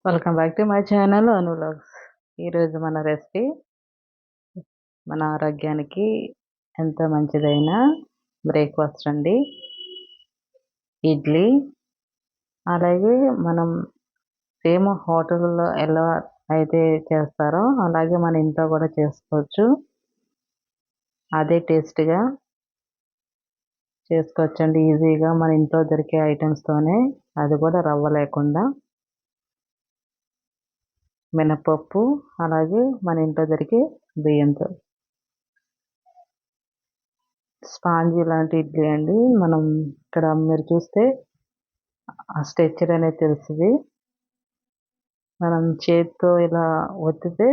Welcome back to my channel Anu vlogs. ఈరోజు మన recipe మన ఆరోగ్యానికి ఎంతో మంచిదైన బ్రేక్ఫాస్ట్ అండి. ఇడ్లీ. అలాగే మనం సేమ్ హోటల్లో ఎలా అయితే చేస్తారో అలాగే మన ఇంట్లో కూడా చేసుకోవచ్చు. అదే టేస్ట్గా చేసుకోవచ్చండి, ఈజీగా మన ఇంట్లో దొరికే ఐటమ్స్తోనే. అది కూడా రవ్వ లేకుండా మినపప్పు, అలాగే మన ఇంట్లో దొరికే బియ్యంతో స్పాంజీ లాంటి ఇడ్లీ అండి. మనం ఇక్కడ మీరు చూస్తే ఆ స్ట్రక్చర్ అనేది తెలుస్తుంది. మనం చేతితో ఇలా ఒత్తితే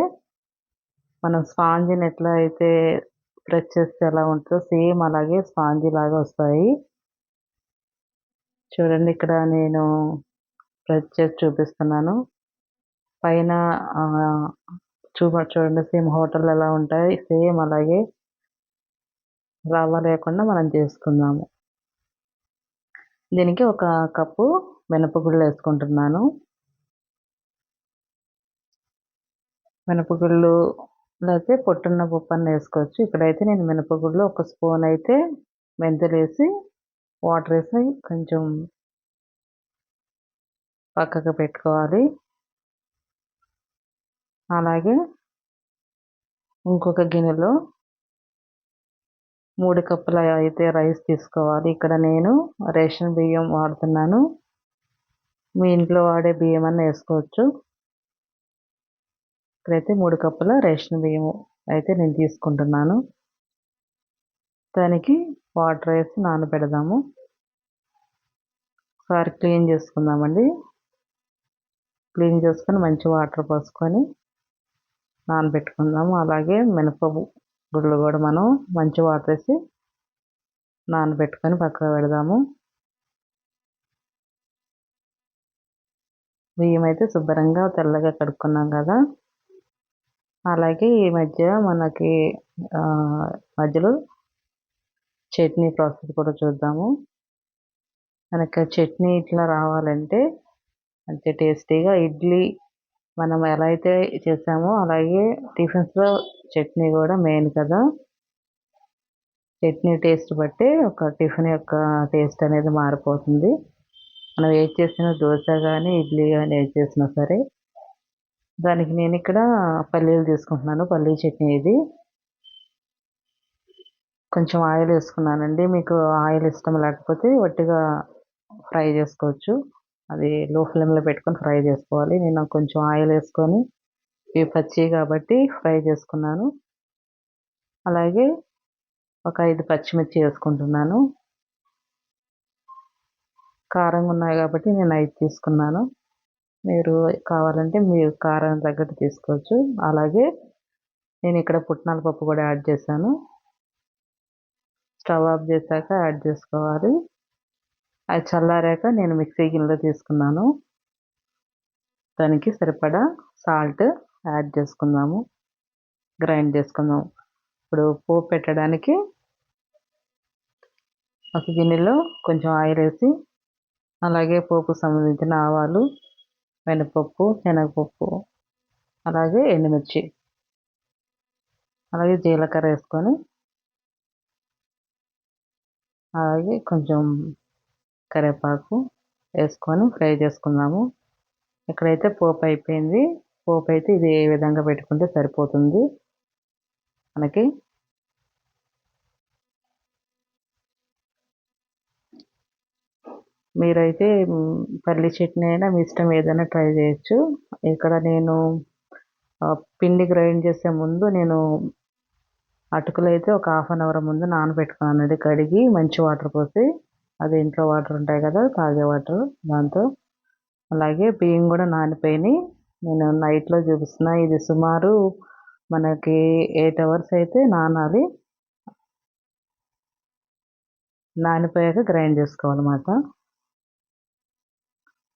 మనం స్పాంజిని ఎట్లా అయితే ప్రెస్ చేస్తే ఎలా ఉంటుందో సేమ్ అలాగే స్పాంజీ లాగా వస్తాయి. చూడండి, ఇక్కడ నేను ప్రెస్ చేసి చూపిస్తున్నాను. పైన చూడండి, సేమ్ హోటల్ ఎలా ఉంటాయి సేమ్ అలాగే రవ్వ లేకుండా మనం చేసుకుందాము. దీనికి ఒక కప్పు మినపగుళ్ళు వేసుకుంటున్నాను. మినపగుళ్ళు లేకపోతే పొట్టున్న పప్పు అన్న వేసుకోవచ్చు. ఇక్కడైతే నేను మినపగుళ్ళు ఒక స్పూన్ అయితే మెంతులు వేసి వాటర్ వేసి కొంచెం పక్కకు పెట్టుకోవాలి. అలాగే ఇంకొక గిన్నెలో 3 కప్పుల అయితే రైస్ తీసుకోవాలి. ఇక్కడ నేను రేషన్ బియ్యం వాడుతున్నాను. మీ ఇంట్లో వాడే బియ్యం అన్న వేసుకోవచ్చు. ఇక్కడైతే 3 కప్పుల రేషన్ బియ్యం అయితే నేను తీసుకుంటున్నాను. దానికి వాటర్ వేసి నానబెడదాము. ఒకసారి క్లీన్ చేసుకుందామండి. క్లీన్ చేసుకొని మంచి వాటర్ పోసుకొని నానబెట్టుకుందాము. అలాగే మినపగుళ్ళు కూడా మనం మంచి వాటర్ వేసి నానబెట్టుకొని పక్కన పెడదాము. బియ్యం అయితే శుభ్రంగా తెల్లగా కడుక్కున్నాం కదా. అలాగే ఈ మధ్య మనకి మధ్యలో చట్నీ ప్రాసెస్ కూడా చూద్దాము. మనకి చట్నీ ఇట్లా రావాలంటే మంచి టేస్టీగా ఇడ్లీ మనం ఎలా అయితే చేసామో అలాగే టిఫిన్స్లో చట్నీ కూడా మెయిన్ కదా. చట్నీ టేస్ట్ బట్టి ఒక టిఫిన్ యొక్క టేస్ట్ అనేది మారిపోతుంది. మనం ఏది చేసినా దోశ కానీ ఇడ్లీ కానీ ఏది చేసినా సరే. దానికి నేను ఇక్కడ పల్లీలు తీసుకుంటున్నాను, పల్లీ చట్నీ ఇది. కొంచెం ఆయిల్ వేసుకున్నానండి. మీకు ఆయిల్ ఇష్టం లేకపోతే వట్టిగా ఫ్రై చేసుకోవచ్చు. అది లో ఫ్లేమ్లో పెట్టుకొని ఫ్రై చేసుకోవాలి. నేను కొంచెం ఆయిల్ వేసుకొని ఇవి పచ్చి కాబట్టి ఫ్రై చేసుకున్నాను. అలాగే ఒక 5 పచ్చిమిర్చి వేసుకుంటున్నాను. కారంగా ఉన్నాయి కాబట్టి నేను 5 తీసుకున్నాను. మీరు కావాలంటే మీరు కారం తగ్గట్టు తీసుకోవచ్చు. అలాగే నేను ఇక్కడ పుట్నాల పప్పు కూడా యాడ్ చేశాను. స్టవ్ ఆఫ్ చేశాక యాడ్ చేసుకోవాలి. అది చల్లారాక నేను మిక్సీ గిన్నెలో తీసుకున్నాను. దానికి సరిపడా సాల్ట్ యాడ్ చేసుకుందాము, గ్రైండ్ చేసుకుందాం. ఇప్పుడు పోపు పెట్టడానికి ఒక గిన్నెలో కొంచెం ఆయిల్ వేసి అలాగే పోపు సంబంధించిన ఆవాలు, మినపప్పు, శనగపప్పు, అలాగే ఎండుమిర్చి, అలాగే జీలకర్ర వేసుకొని అలాగే కొంచెం కరివేపాకు వేసుకొని ఫ్రై చేసుకుందాము. ఇక్కడైతే పోపు అయిపోయింది. పోపు అయితే ఇది ఏ విధంగా పెట్టుకుంటే సరిపోతుంది మనకి. మీరైతే పల్లి చట్నీ అయినా మీ ఇష్టం ఏదైనా ట్రై చేయొచ్చు. ఇక్కడ నేను పిండి గ్రైండ్ చేసే ముందు నేను అటుకులు అయితే ఒక 1/2 అవర్ ముందు నానబెట్టుకున్నానండి. కడిగి మంచి వాటర్ పోసి, అది ఇంట్లో వాటర్ ఉంటాయి కదా తాగే వాటర్, దాంతో. అలాగే బియ్యం కూడా నానిపోయినాయి. నేను నైట్లో చూపిస్తున్నా. ఇది సుమారు మనకి 8 అవర్స్ అయితే నానాలి. నానిపోయాక గ్రైండ్ చేసుకోవాలన్నమాట.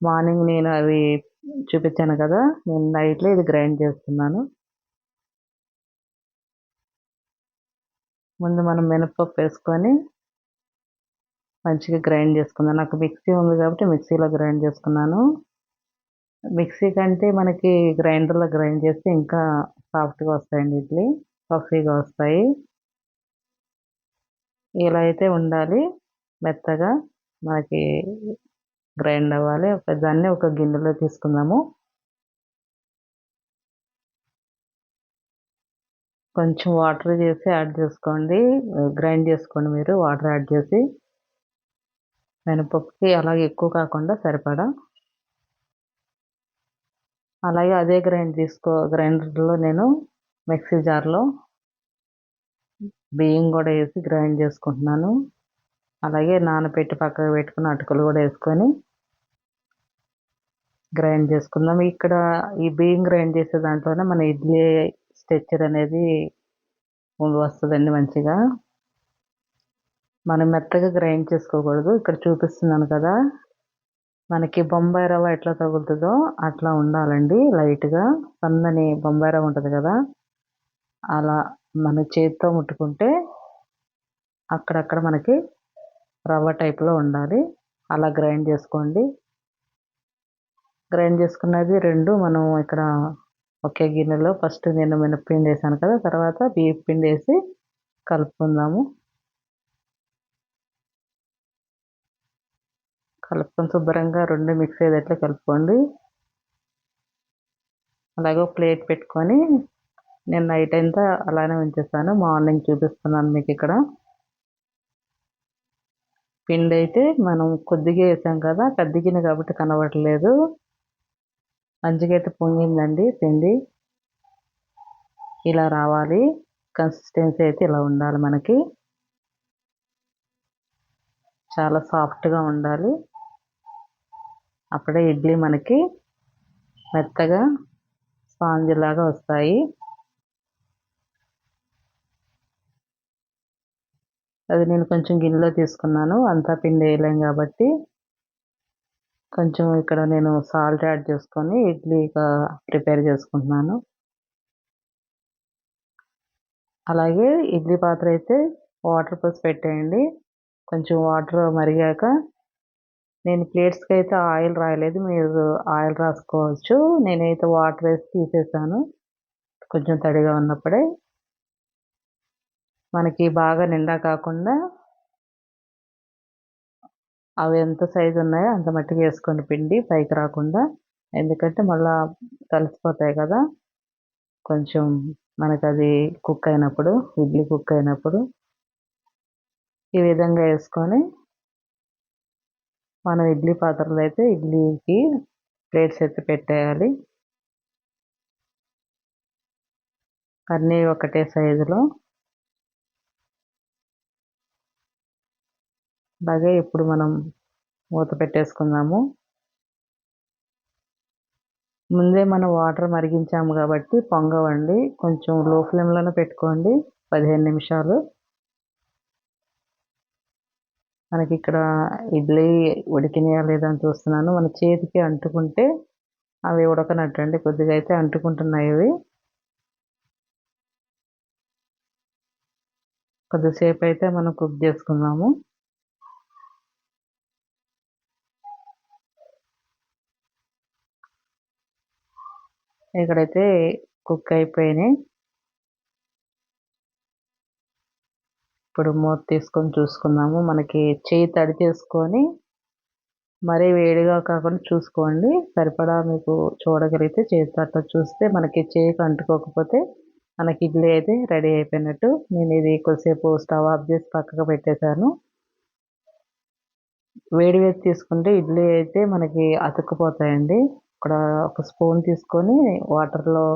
మార్నింగ్ నేను అవి చూపించాను కదా, నేను నైట్లో ఇది గ్రైండ్ చేస్తున్నాను. ముందు మనం మినపప్పు వేసుకొని మంచిగా గ్రైండ్ చేసుకుందాం. నాకు మిక్సీ ఉంది కాబట్టి మిక్సీలో గ్రైండ్ చేసుకున్నాను. మిక్సీ కంటే మనకి గ్రైండర్‌లో గ్రైండ్ చేస్తే ఇంకా సాఫ్ట్‌గా వస్తాయండి ఇడ్లీ. పఫీగా వస్తాయి. ఇలా అయితే ఉండాలి. మెత్తగా మనకి గ్రైండ్ అవ్వాలి. దాన్ని ఒక గిన్నెలో తీసుకుందాము. కొంచెం వాటర్ చేసి యాడ్ చేసుకోండి. గ్రైండ్ చేసుకోండి మీరు వాటర్ యాడ్ చేసి. మినపప్పుకి అలాగే ఎక్కువ కాకుండా సరిపడా. అలాగే అదే గ్రైండర్‌లో నేను మిక్సీ జార్‌లో బియ్యం గూడా ఏసి గ్రైండ్ చేసుకుంటున్నాను. అలాగే నానబెట్టి పక్కకు పెట్టుకున్న అటుకులు గూడా ఏసుకొని గ్రైండ్ చేసుకుందాం. ఇక్కడ ఈ బియ్యం గ్రైండ్ చేసే దాంట్లోనే మన ఇడ్లీ స్ట్రక్చర్ అనేది వస్తదండి మంచిగా. మనం మెత్తగా గ్రైండ్ చేసుకోకూడదు. ఇక్కడ చూపిస్తున్నాను కదా! మనకి బొంబాయి రవ్వ ఎట్లా తగులుతదో అట్లా ఉండాలండి లైట్‌గా. సన్నని బొంబాయి రవ్వ ఉంటది కదా! అలా మన చేత్తో ముట్టుకుంటే అక్కడక్కడ మనకి రవ్వ టైప్‌లో ఉండాలి. అలా గ్రైండ్ చేసుకోండి. గ్రైండ్ చేసుకున్నది 2 మనం ఇక్కడ ఒకే గిన్నెలో ఫస్ట్ నేను మినపపిండేసాను కదా! తర్వాత బియ్యపు పిండేసి కలుపుకుందాము. కలుపుకొని శుభ్రంగా 2 మిక్స్ అయ్యేటట్లు కలుపుకోండి. అలాగే ఒక ప్లేట్ పెట్టుకొని నేను నైట్ అంతా అలానే ఉంచేసాను. మార్నింగ్ చూపిస్తున్నాను మీకిక్కడ. పిండైతే మనం కొద్దిగా ఏసాం కదా! పెద్ద గిన్నె కాబట్టి కనబడట్లేదు. మంచిగైతే పొంగిందండి పిండి. ఇలా రావాలి. కన్సిస్టెన్సీ అయితే ఇలా ఉండాలి మనకి. చాలా సాఫ్ట్‌గా ఉండాలి. అప్పుడే ఇడ్లీ మనకి మెత్తగా స్పాంజిలాగా వస్తాయి. అది నేను కొంచెం గిన్నెలో తీసుకున్నాను. అంతా పిండి ఏయలేం కాబట్టి కొంచెం ఇక్కడ నేను సాల్ట్ యాడ్ చేసుకొని ఇడ్లీగా ప్రిపేర్ చేసుకుంటున్నాను. అలాగే ఇడ్లీ పాత్ర అయితే వాటర్ పోసి పెట్టేయండి. కొంచెం వాటర్ మరిగాక నేను ప్లేట్స్‌కైతే ఆయిల్ రాయలేదు. మీరు ఆయిల్ రాసుకోవచ్చు. నేనైతే వాటర్ ఏసి తీసేసాను. కొంచెం తడిగా ఉన్నప్పుడే. మనకి బాగా నిండా కాకుండా అవి ఎంత సైజు ఉన్నాయో అంత మట్టికి ఏసుకోండి పిండి పైకి రాకుండా. ఎందుకంటే మళ్ళా కలిసిపోతాయి కదా! కొంచెం మనకది కుక్ అయినప్పుడు, ఇడ్లీ కుక్ అయినప్పుడు ఈ విధంగా ఏసుకొని మనం ఇడ్లీ పాత్రలో అయితే ఇడ్లీకి ప్లేట్స్ ఎత్తి పెట్టేయాలి. అన్నీ ఒకటే సైజులో. అలాగే ఇప్పుడు మనం మూత పెట్టేసుకుందాము. ముందే మనం వాటర్ మరిగించాము కాబట్టి పొంగవండి. కొంచెం లో ఫ్లేమ్‌లోనే పెట్టుకోండి 15 నిమిషాలు. మనకిక్కడ ఇడ్లీ ఉడికినాయా లేదా అని చూస్తున్నాను. మన చేతికి అంటుకుంటే అవి ఉడకనట్టండి. కొద్దిగా అయితే అంటుకుంటున్నాయి ఇవి. కొద్దిసేపయితే మనం కుక్ చేసుకుందాము. ఇక్కడైతే కుక్ అయిపోయినాయి. ఇప్పుడు మూత తీసుకొని చూసుకుందాము. మనకి చెయ్యి తడి చేసుకొని మరీ వేడిగా కాకుండా చూసుకోండి. సరిపడా మీకు చూడగలిగితే చేతితో అట్లా చూస్తే మనకి చేయికి అంటుకోకపోతే మనకి ఇడ్లీ అయితే రెడీ అయిపోయినట్టు. నేనిది కొద్దిసేపు స్టవ్ ఆఫ్ చేసి పక్కకు పెట్టేసాను. వేడి వేడి తీసుకుంటే ఇడ్లీ అయితే మనకి అతుక్కుపోతాయండి. ఇక్కడ ఒక స్పూన్ తీసుకొని వాటర్‌లో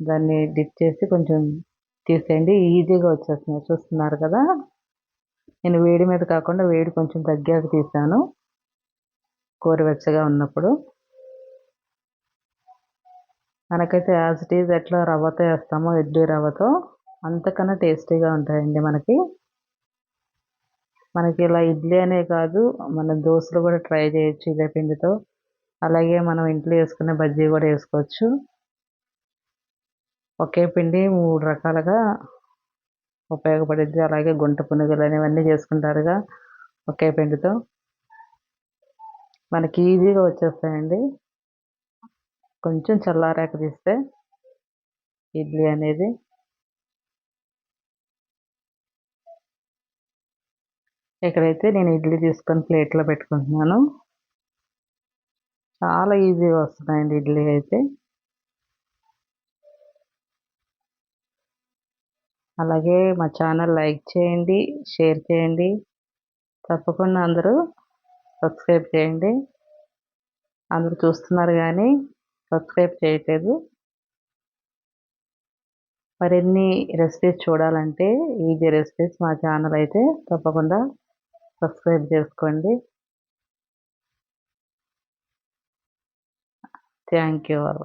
దాన్ని డిప్ చేసి కొంచెం తీసేయండి. ఈజీగా వచ్చేస్తున్నాయి చూస్తున్నారు కదా! నేను వేడి మీద కాకుండా వేడి కొంచెం తగ్గాక తీశాను. గోరువెచ్చగా ఉన్నప్పుడు. మనకైతే యాజ్ ఇట్ ఈజ్ ఎట్లా రవ్వతో ఏస్తామో ఇడ్లీ రవ్వతో అంతకన్నా టేస్టీగా ఉంటాయండి మనకి. మనకి ఇలా ఇడ్లీ అనే కాదు మనం దోసలు కూడా ట్రై చేయొచ్చు ఇదే పిండితో. అలాగే మనం ఇంట్లో చేసుకునే బజ్జీ కూడా ఏసుకోవచ్చు. ఒకే పిండి 3 రకాలుగా ఉపయోగపడిద్ది. అలాగే గుంట పునుగులని ఇవన్నీ చేసుకుంటారుగా ఒకే పిండితో. మనకి ఈజీగా వచ్చేస్తాయండి. కొంచెం చల్లారాక తీస్తే ఇడ్లీ అనేది. ఇక్కడైతే నేను ఇడ్లీ తీసుకొని ప్లేట్లో పెట్టుకుంటున్నాను. చాలా ఈజీగా వస్తున్నాయండి ఇడ్లీ అయితే. అలాగే మా ఛానల్ లైక్ చేయండి, షేర్ చేయండి. తప్పకుండా అందరూ సబ్స్క్రైబ్ చేయండి. అందరూ చూస్తున్నారు కానీ సబ్స్క్రైబ్ చేయట్లేదు. మరిన్ని రెసిపీస్ చూడాలంటే ఈజీ రెసిపీస్ మా ఛానల్ అయితే తప్పకుండా సబ్స్క్రైబ్ చేసుకోండి. Thank you all.